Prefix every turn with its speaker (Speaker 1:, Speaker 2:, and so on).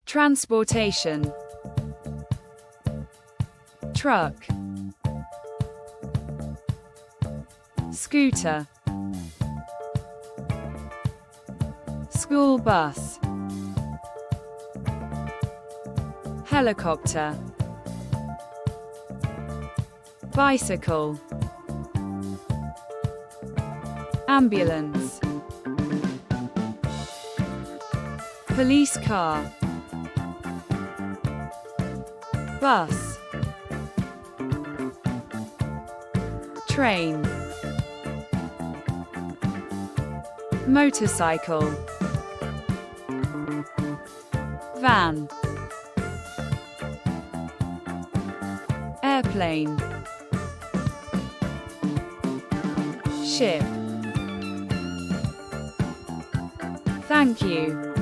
Speaker 1: transportation, truck, scooter, school bus, helicopter, bicycle, ambulance, police car, bus, train, motorcycle, van, airplane, ship. Thank you.